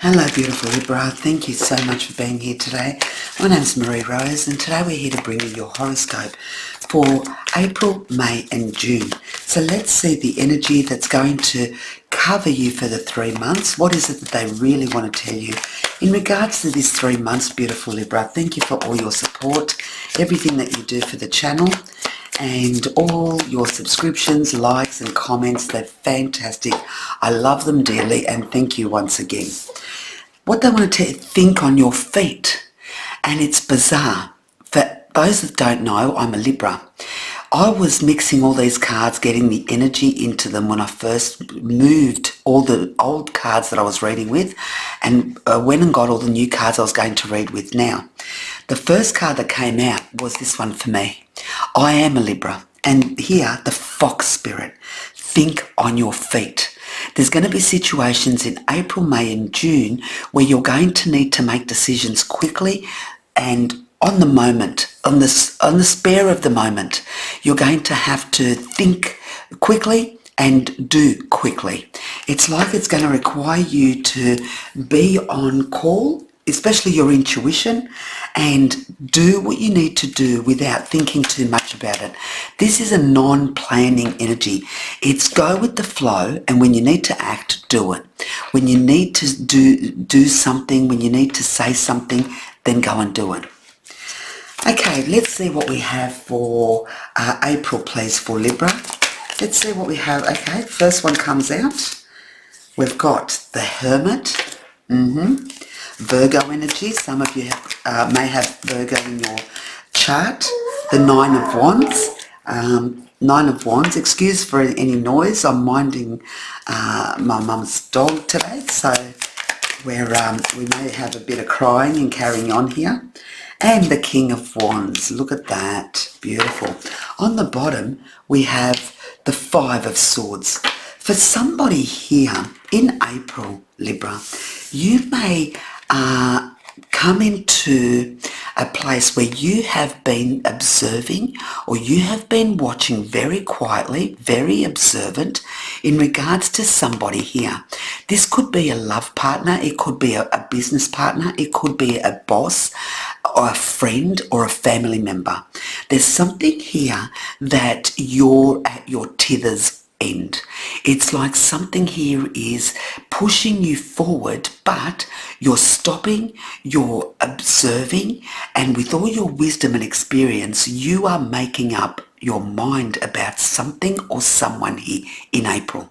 Hello beautiful Libra, thank you so much for being here today. My name is Marie Rose and today we're here to bring you your horoscope for April, May and June. So let's see the energy that's going to cover you for the 3 months. What is it that they really want to tell you in regards to this 3 months, beautiful Libra? Thank you for all your support, everything that you do for the channel, and all your subscriptions, likes and comments. They're fantastic. I love them dearly and thank you once again. What they want to think on your feet, and it's bizarre. For those that don't know, I'm a Libra. I was mixing all these cards, getting the energy into them when I first moved all the old cards that I was reading with, and went and got all the new cards I was going to read with now. The first card that came out was this one for me. I am a Libra, and here, the fox spirit. Think on your feet. There's going to be situations in April, May and June where you're going to need to make decisions quickly and on the moment, on the spare of the moment. You're going to have to think quickly and do quickly. It's like it's going to require you to be on call, especially your intuition, and do what you need to do without thinking too much about it. This is a non-planning energy. It's go with the flow, and when you need to act, do it. When you need to do something, when you need to say something, then go and do it. Okay, let's see what we have for April, please, for Libra. Let's see what we have. Okay, first one comes out. We've got the Hermit. Virgo energy. Some of you may have Virgo in your chart. The Nine of Wands. Nine of Wands. Excuse for any noise. I'm minding my mum's dog today, so we may have a bit of crying and carrying on here. And the King of Wands. Look at that. Beautiful. On the bottom, we have the Five of Swords. For somebody here in April, Libra, you may come into a place where you have been observing, or you have been watching very quietly, very observant in regards to somebody here. This could be a love partner, it could be a business partner, it could be a boss or a friend or a family member. There's something here that you're at your tither's end. It's like something here is pushing you forward, but you're stopping, you're observing, and with all your wisdom and experience, you are making up your mind about something or someone here in April.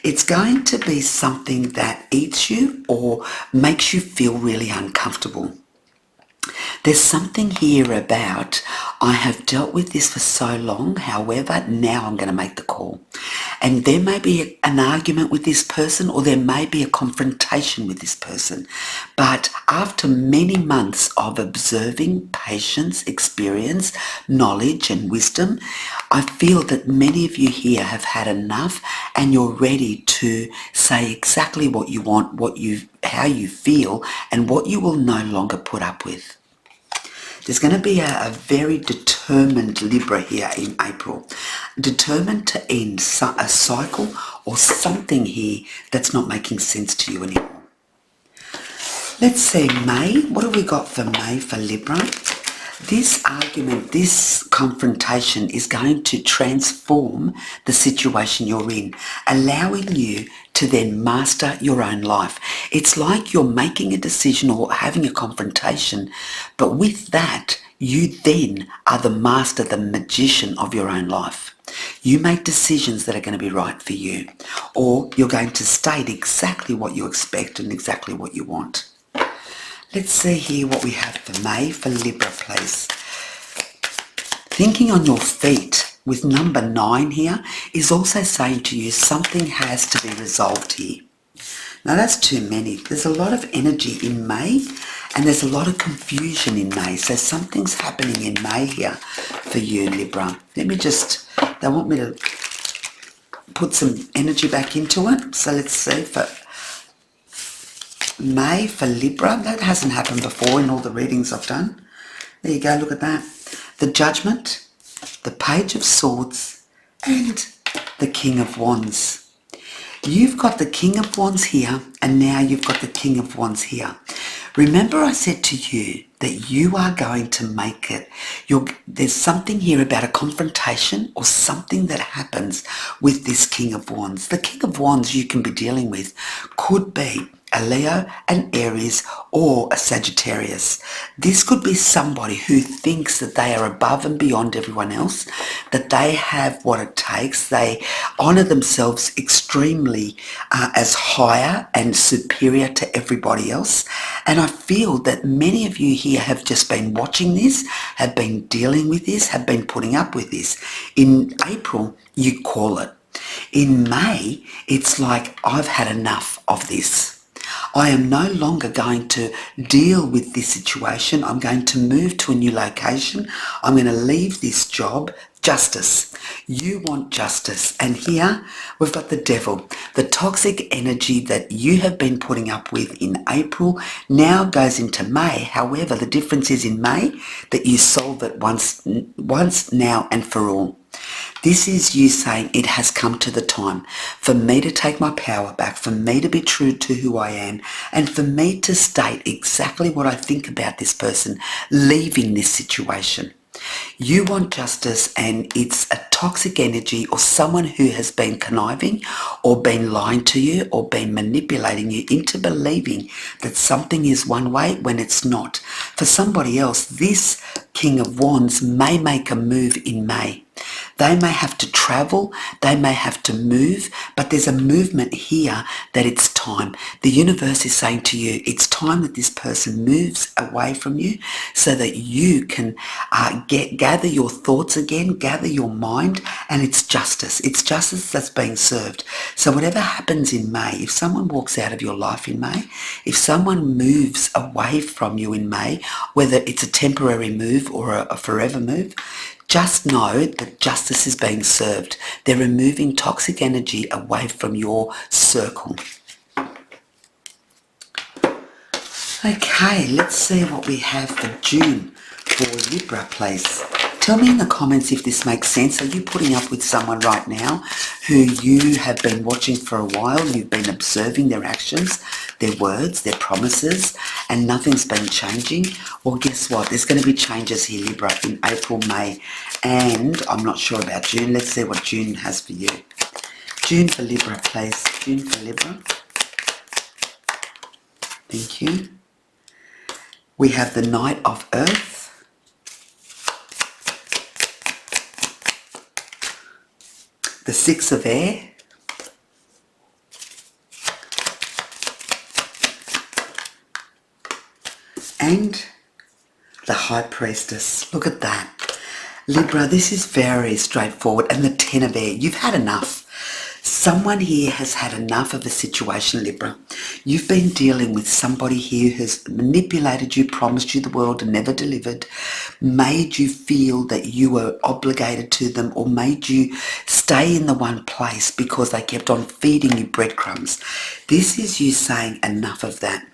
It's going to be something that eats you or makes you feel really uncomfortable. There's something here about, I have dealt with this for so long, however, now I'm going to make the call. And there may be an argument with this person, or there may be a confrontation with this person. But after many months of observing, patience, experience, knowledge and wisdom, I feel that many of you here have had enough and you're ready to say exactly what you want, how you feel, and what you will no longer put up with. There's going to be a very determined Libra here in April, determined to end a cycle or something here that's not making sense to you anymore. Let's see, May. What have we got for May for Libra? This argument, this confrontation is going to transform the situation you're in, allowing you to then master your own life. It's like you're making a decision or having a confrontation, but with that, you then are the master, the magician of your own life. You make decisions that are going to be right for you, or you're going to state exactly what you expect and exactly what you want. Let's see here what we have for May for Libra, please. Thinking on your feet with number 9 here is also saying to you something has to be resolved here. Now that's too many. There's a lot of energy in May and there's a lot of confusion in May. So something's happening in May here for you, Libra. They want me to put some energy back into it. So let's see for May for Libra. That hasn't happened before in all the readings I've done. There you go, look at that. The Judgment, the Page of Swords, and the King of Wands. You've got the King of Wands here, and now you've got the King of Wands here. Remember I said to you that you are going to make it. There's something here about a confrontation or something that happens with this King of Wands. The King of Wands you can be dealing with could be a Leo, an Aries, or a Sagittarius. This could be somebody who thinks that they are above and beyond everyone else, that they have what it takes. They honour themselves extremely as higher and superior to everybody else. And I feel that many of you here have just been watching this, have been dealing with this, have been putting up with this. In April, you call it. In May, it's like, I've had enough of this. I am no longer going to deal with this situation. I'm going to move to a new location. I'm going to leave this job. Justice. You want justice. And here we've got the devil. The toxic energy that you have been putting up with in April now goes into May. However, the difference is in May that you solve it once now and for all. This is you saying it has come to the time for me to take my power back, for me to be true to who I am, and for me to state exactly what I think about this person leaving this situation. You want justice, and it's a toxic energy or someone who has been conniving or been lying to you or been manipulating you into believing that something is one way when it's not. For somebody else, this King of Wands may make a move in May. They may have to travel, they may have to move, but there's a movement here that it's time. The universe is saying to you, it's time that this person moves away from you so that you can gather your thoughts again, gather your mind, and it's justice. It's justice that's being served. So whatever happens in May, if someone walks out of your life in May, if someone moves away from you in May, whether it's a temporary move or a forever move, just know that justice is being served. They're removing toxic energy away from your circle. Okay, let's see what we have for June for Libra, please. Tell me in the comments if this makes sense. Are you putting up with someone right now who you have been watching for a while? You've been observing their actions, their words, their promises, and nothing's been changing? Well, guess what? There's going to be changes here, Libra, in April, May, and I'm not sure about June. Let's see what June has for you. June for Libra, please. June for Libra. Thank you. We have the Knight of Earth. The Six of Air. And the High Priestess. Look at that. Libra, this is very straightforward. And the Ten of Air. You've had enough. Someone here has had enough of a situation, Libra. You've been dealing with somebody here who's manipulated you, promised you the world and never delivered, made you feel that you were obligated to them, or made you stay in the one place because they kept on feeding you breadcrumbs. This is you saying enough of that.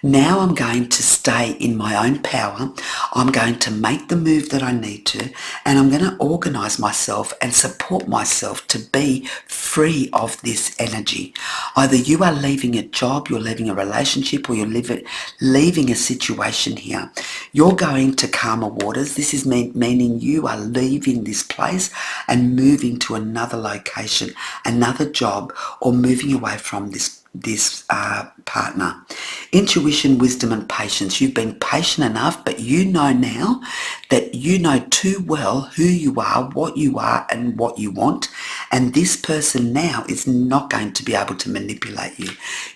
Now I'm going to stay in my own power. I'm going to make the move that I need to, and I'm going to organise myself and support myself to be free of this energy. Either you are leaving a job, you're leaving a relationship, or you're leaving a situation here. You're going to calmer waters. This is meaning you are leaving this place and moving to another location, another job, or moving away from this partner. Intuition, wisdom and patience. You've been patient enough, but you know now that you know too well who you are, what you are and what you want, and this person now is not going to be able to manipulate you.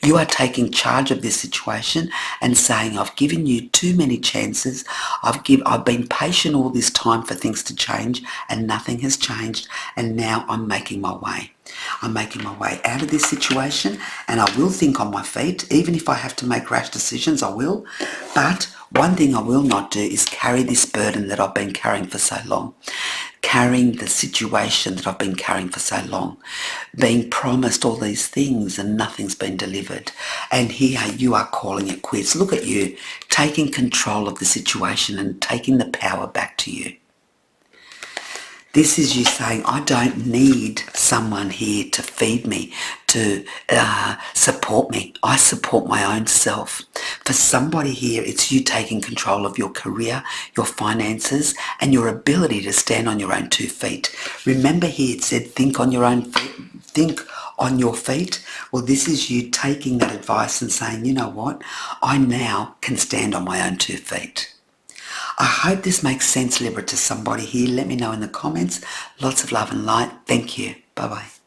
You are taking charge of this situation and saying, I've given you too many chances. I've been patient all this time for things to change, and nothing has changed, and now I'm making my way. I'm making my way out of this situation, and I will think on my feet. Even if I have to make rash decisions, I will. But one thing I will not do is carry this burden that I've been carrying for so long. Carrying the situation that I've been carrying for so long. Being promised all these things and nothing's been delivered. And here you are calling it quits. Look at you, taking control of the situation and taking the power back to you. This is you saying, I don't need someone here to feed me, to support me. I support my own self. For somebody here, it's you taking control of your career, your finances, and your ability to stand on your own 2 feet. Remember here it said, think on your own feet. Think on your feet. Well, this is you taking that advice and saying, you know what? I now can stand on my own 2 feet. I hope this makes sense, Libra, to somebody here. Let me know in the comments. Lots of love and light. Thank you. Bye-bye.